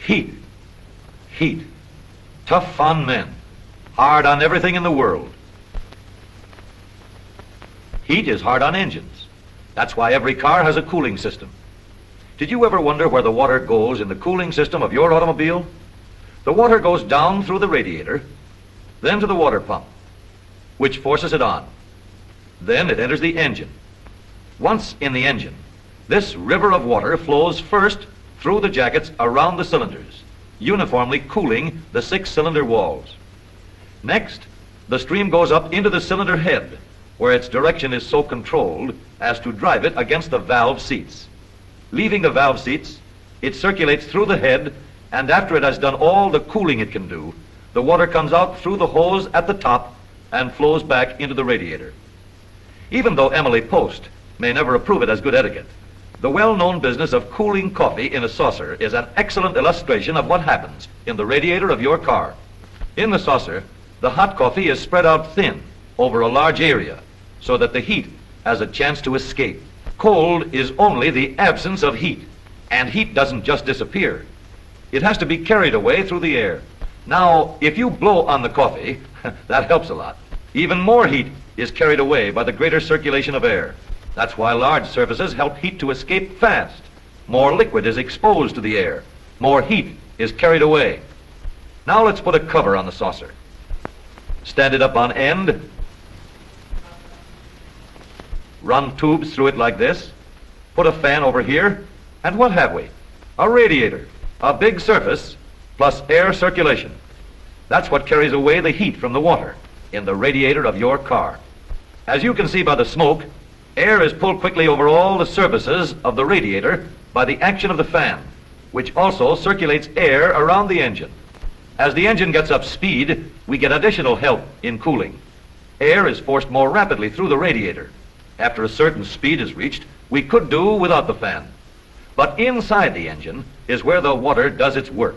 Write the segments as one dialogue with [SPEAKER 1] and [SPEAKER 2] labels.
[SPEAKER 1] Heat. Heat. Tough on men. Hard on everything in the world. Heat is hard on engines. That's why every car has a cooling system. Did you ever wonder where the water goes in the cooling system of your automobile? The water goes down through the radiator, then to the water pump, which forces it on. Then it enters the engine. Once in the engine, this river of water flows first through the jackets around the cylinders, uniformly cooling the 6-cylinder walls. Next, the stream goes up into the cylinder head, where its direction is so controlled as to drive it against the valve seats. Leaving the valve seats, it circulates through the head, and after it has done all the cooling it can do, the water comes out through the hose at the top and flows back into the radiator. Even though Emily Post may never approve it as good etiquette, the well-known business of cooling coffee in a saucer is an excellent illustration of what happens in the radiator of your car. In the saucer, the hot coffee is spread out thin over a large area so that the heat has a chance to escape. Cold is only the absence of heat, and heat doesn't just disappear. It has to be carried away through the air. Now, if you blow on the coffee, that helps a lot. Even more heat is carried away by the greater circulation of air. That's why large surfaces help heat to escape fast. More liquid is exposed to the air. More heat is carried away. Now let's put a cover on the saucer. Stand it up on end. Run tubes through it like this. Put a fan over here. And what have we? A radiator. A big surface plus air circulation. That's what carries away the heat from the water in the radiator of your car. As you can see by the smoke, air is pulled quickly over all the surfaces of the radiator by the action of the fan, which also circulates air around the engine. As the engine gets up speed, we get additional help in cooling. Air is forced more rapidly through the radiator. After a certain speed is reached, we could do without the fan. But inside the engine is where the water does its work.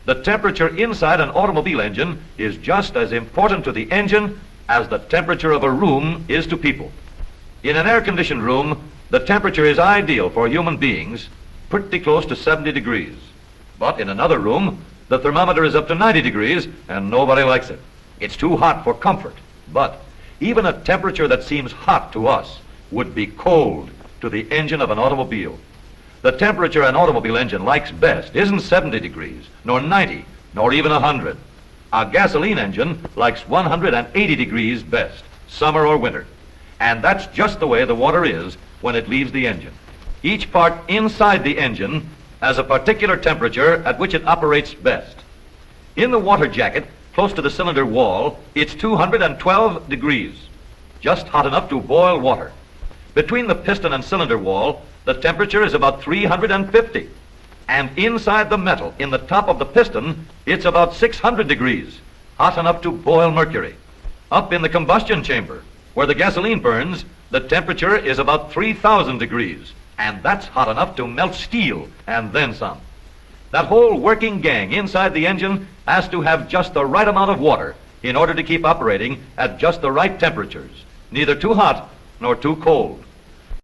[SPEAKER 1] The temperature inside an automobile engine is just as important to the engine as the temperature of a room is to people. In an air-conditioned room, the temperature is ideal for human beings, pretty close to 70 degrees. But in another room, the thermometer is up to 90 degrees, and nobody likes it. It's too hot for comfort. But even a temperature that seems hot to us would be cold to the engine of an automobile. The temperature an automobile engine likes best isn't 70 degrees, nor 90, nor even 100. A gasoline engine likes 180 degrees best, summer or winter. And that's just the way the water is when it leaves the engine. Each part inside the engine has a particular temperature at which it operates best. In the water jacket, close to the cylinder wall, it's 212 degrees, just hot enough to boil water. Between the piston and cylinder wall, the temperature is about 350. And inside the metal, in the top of the piston, it's about 600 degrees, hot enough to boil mercury. Up in the combustion chamber, where the gasoline burns, the temperature is about 3,000 degrees, and that's hot enough to melt steel, and then some. That whole working gang inside the engine has to have just the right amount of water in order to keep operating at just the right temperatures, neither too hot nor too cold.